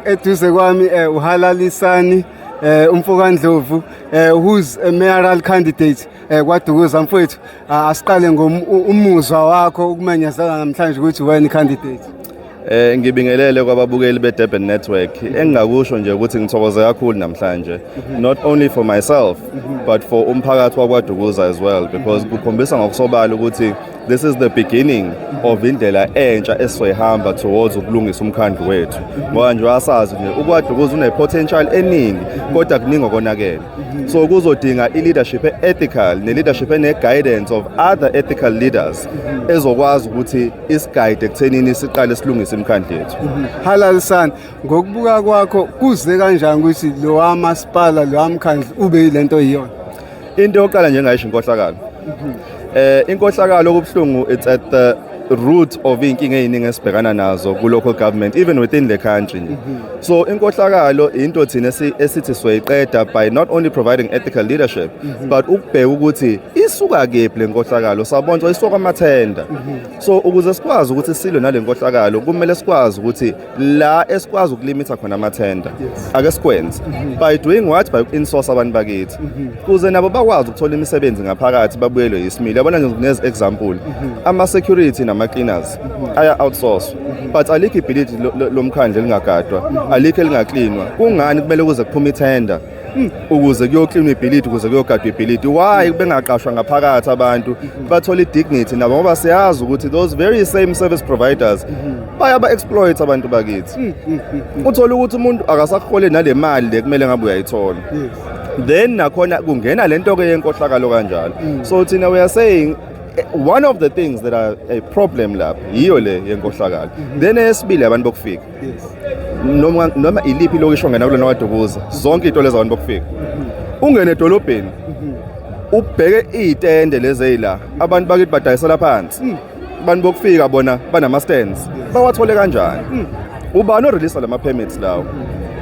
eduze kwami uHalalisani uMfokandlovu who's a mayoral candidate kwaDukuza mfowethu. Asiqale ngomuzwa wakho ukumenyezela namhlanje ukuthi wena candidate. Ngibingelele kwababukeli beDurban Network. Engingakusho nje ukuthi ngithokoze kakhulu namhlanje, not only for myself but for umphakathi wakwaDukuza as well, because kukhombisa ngokusobala ukuthi this is the beginning of indlela entsha esizoyihamba towards ukulungisa umkhandlu wethu. Ngoba nje wasazi nje ukwaDukuza une-potential eningi kodwa kuningi okonakele. So kuzodinga i-leadership ethical ne-leadership ene-guidance of other ethical leaders ezokwazi ukuthi isigayide ekuthenini siqale silungise imkhandlu yethu. Halalisani, ngokubuka kwakho kuze kanjani ukuthi lo wamasipala lo wamkhandlu ube yilento yiyona? Into yokuqala nje engayisho inkohlakalo. Inkohlakalo okubuhlungu, it's at the root of inkinga eziningi esibhekana nazo ku local government, even within the country. So inkohlakalo into thina esithi siyayiqeda by not only providing ethical leadership but ukubheka ukuthi isuka kephi le nkohlakalo, sabona isuka amathenda. So ukuze sikwazi ukuthi silwe nale nkohlakalo kumele sikwazi ukuthi la esikwazi ukulimitha khona amathenda ake sikwenze by doing what, by insource abantu bakithi kuze nabo bakwazi ukuthola imisebenzi ngaphakathi babuyelwe yisimilo. Yabona nje example ama security nama cleaners aya outsource but alikho ibhilidi lomkhandle lingagadwa, alikho elingaklinwa. Kungani kumele kuze kuphume ithenda ukuze kuyoklinwa ibhilidi, ukuze kuyogadwa ibhilidi? Why bengaqashwa ngaphakathi abantu bathola idignity nabo, ngoba siyazi ukuthi those very same service providers bayaba exploit abantu bakithi. Uthola ukuthi umuntu akasakhole nale mali le kumele ngabe uyayithola, then nakhona kungena lento ke yenkohlakalo kanjalo. So thina we are saying one of the things that are a problem lapha yiyo le yenkohlakalo. Then esibili abantu bokufika, noma iliphi lokisho ngena kulona kwaDukuza, zonke into lezi abantu bokufika ungene edolobheni ubheke izitende lezi ezila abantu bakithi badayisela phansi, abantu bokufika bona banama stands bawathole kanjani? Ubani orelease lama permits lawo?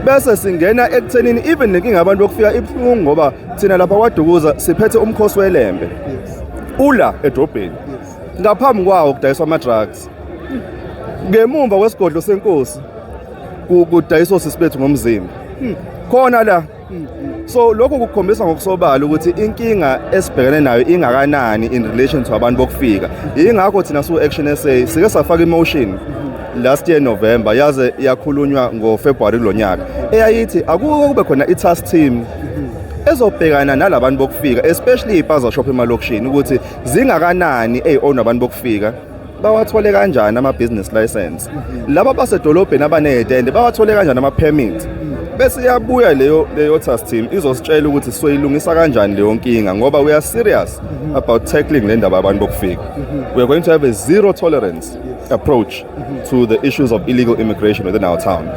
Bese singena ekuthenini even nenkinga abantu bokufika ibhlungu, ngoba thina lapha kwaDukuza siphethe umkhosi welembe ula edrobheni ngaphambi kwawo kudayiswa ama drugs, ngemumva kwesigodlo senkosi kudayiswa sisibethu ngomzimba khona la. So lokho kukhombisa ngokusobala ukuthi inkinga esibhekene nayo ingakanani in relation to abantu bokufika. Ingakho thina su Action SA sike safaka emotion last year November yaze yakhulunywa ngoFebruary kulonyaka eyayithi akuke kube khona i-task team ezobhekana nalabantu bokufika, especially ipaza shop emalokishini, ukuthi zingakanani own abantu bokufika bawathole kanjani ama business license, laba basedolobheni abanezitende bawathole kanjani ama permit. Bese yabuya leyo task team izositshela ukuthi soyilungisa kanjani leyo nkinga, ngoba we are serious about tackling le ndaba abantu bokufika. We are going to have a zero tolerance approach to the issues of illegal immigration within our town.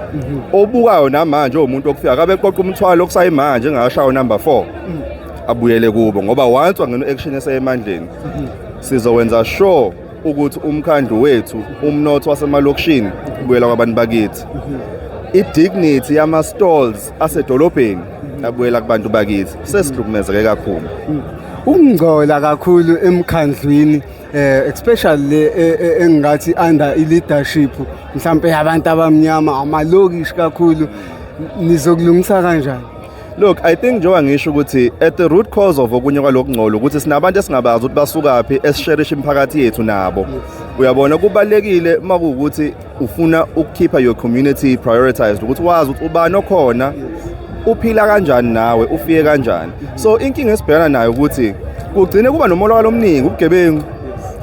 Obukayo namanje umuntu okufika akabe qoqa umthwalo okusayimanje engashayo number 4 abuyele kubo, ngoba once wangena Action esayemandleni sizowenza sure ukuthi umkhandlu wethu umnotho wasemalokishini ubuyela kwabantu bakithi, i-dignity yama stalls asedolobheni abuyela kubantu bakithi. Sesihlukumezeke kakhulu, ukungcola kakhulu emkhandlwini, especially engathi under i-leadership mhlambe yabantu abamnyama, amalokishi kakhulu, nizokulungisa kanjani? Look, I think njengoba ngisho ukuthi at the root cause of okunye kwalokungcolo ukuthi sinabantu esingabazi ukuthi basukaphi esisherisha imphakathi yethu nabo. Uyabona kubalekile makuwukuthi ufuna ukukhipha your community prioritized, ukuthi wazi ukuthi ubani okhona uphila kanjani nawe ufike kanjani. So inkinga esibhekana nayo ukuthi kugcine kuba nomolakalo omningi, ubugebengu,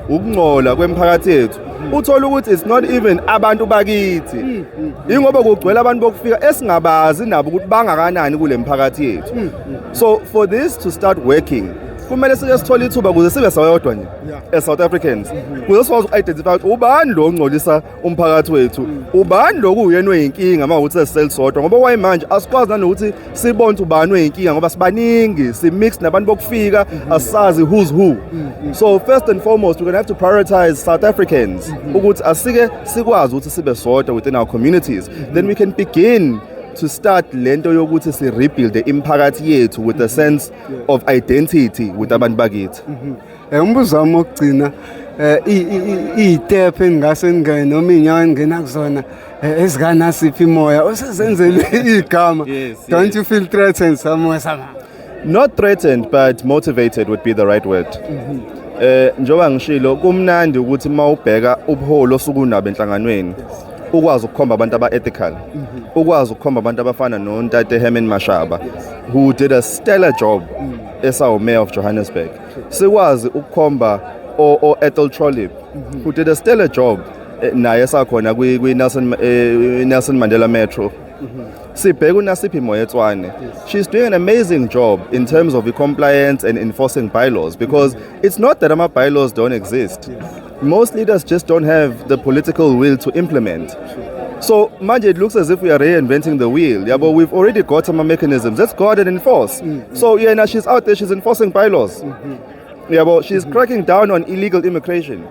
ukungcola kwemphakathi yethu. Uthola ukuthi it's not even abantu bakithi, ingoba kugcwele abantu bokufika esingabazi nabo ukuthi bangakanani kule mphakathi yethu. So for this to start working kumele sithole ithuba kuze sibe sayodwa nje as South Africans, kuze sikwazi uku-identify ukuthi ubani lo ongcolisa umphakathi wethu, ubani lo kuyena oyinkinga mawukuthi sesisodwa, ngoba kwayimanje asikwazi nanokuthi sibone ubani oyinkinga ngoba sibaningi, simix nabantu bokufika asazi who's who. So first and foremost we're going to have to prioritize South Africans ukuthi asike sikwazi ukuthi sibe sodwa within our communities, then we can begin to start lento yokuthi si rebuild imphakathi yethu with a sense of identity with abantu bakithi. Umbuzo wami wokugcina, iy'tephu engingase ngingene noma iy'nyawo engingena kuzona ezikanasiphi imoya osezenzele igama. Yes, Don't you feel threatened somewhere somehow? Not threatened but motivated would be the right word. Njengoba ngishilo kumnandi ukuthi mawubheka ubuholo osukunabo enhlanganweni ukwazi ukukhomba abantu aba-ethical, ukwazi ukukhomba abantu abafana noNtate Herman Mashaba, who did a stellar job as our mayor of Johannesburg. Sikwazi ukukhomba Ethel Trollip, who did a stellar job naye esakhona Nelson Mandela Metro. Sibheka uNasiphi Moyo eTshwane. She's doing an amazing job in terms of the compliance and enforcing bylaws, because it's not that our bylaws don't exist. Most leaders just don't have the political will to implement. So manje it looks as if we are reinventing the wheel. Yeah, but we've already got some mechanisms. Let's go ahead and enforce. So yeah, now she's out there, she's enforcing bylaws. Yeah, but she's cracking down on illegal immigration.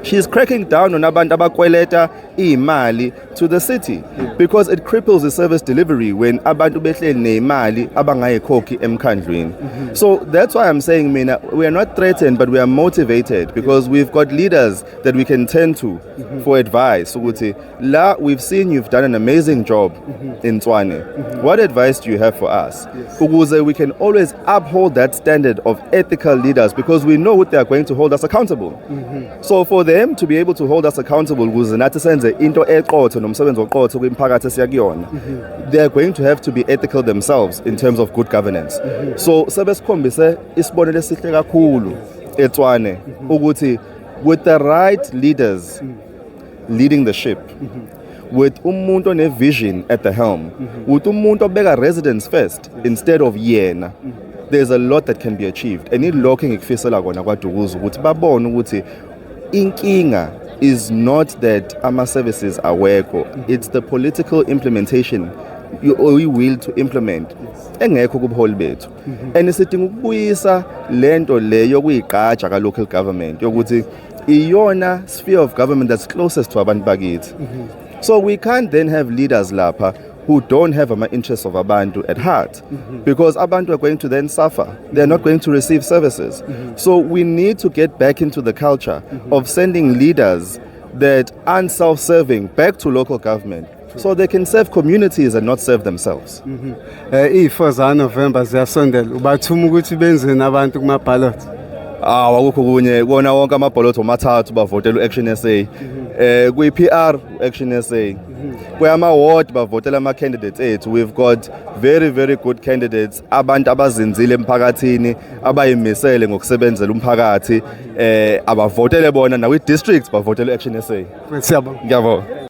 She's cracking down on abantu abakweleta imali to the city, because it cripples the service delivery when abantu behleli nemali abangayikhokhi emkhandlweni. So that's why I'm saying, mina, we are not threatened but we are motivated, because we've got leaders that we can turn to for advice. Ukuthi la, we've seen you've done an amazing job in Tshwane. What advice do you have for us? Ukuze we can always uphold that standard of ethical leaders, because we know what they are going to hold us accountable. So for them to be able to hold us accountable, ukuze nathi senze into eqotho nomsebenzi oqotho kwimphakathi esiyakuyona, they are going to have to be ethical themselves in terms of good governance. So sebesikhombise isibonelo esihle kakhulu eTshwane ukuthi with the right leaders leading the ship, with umuntu one-vision at the helm, with umuntu obeka residents first instead of yena, there's a lot that can be achieved. And ilokho engikufisela kona kwaDukuza ukuthi babone ukuthi inkinga is not that ama-services awekho, it's the political implementation or will to implement engekho kubuholi bethu. And sidinga ukubuyisa lento le yokuyigqaja ka local government yokuthi iyona sphere of government that's closest to abantu bakithi. So we can't then have leaders lapha who don't have the interests of abantu at heart, because abantu are going to then suffer. They're not going to receive services. So we need to get back into the culture of sending leaders that aren't self-serving back to local government, so they can serve communities and not serve themselves. I-4 November ziyasondela, ubathuma ukuthi benzeni abantu kuma-ballot? Akukho kunye, kona wonke ama-ballot omathathu bavotela u-Action SA. Kwi-PR u-Action SA. Kwama-ward bavotela ama-candidates ethu. We've got very, very good candidates, abantu abazinzile emphakathini, abayimisele ngokusebenzela umphakathi, abavotele bona, nakwi-districts bavotela u-Action SA. Siyabonga. Ngiyabonga.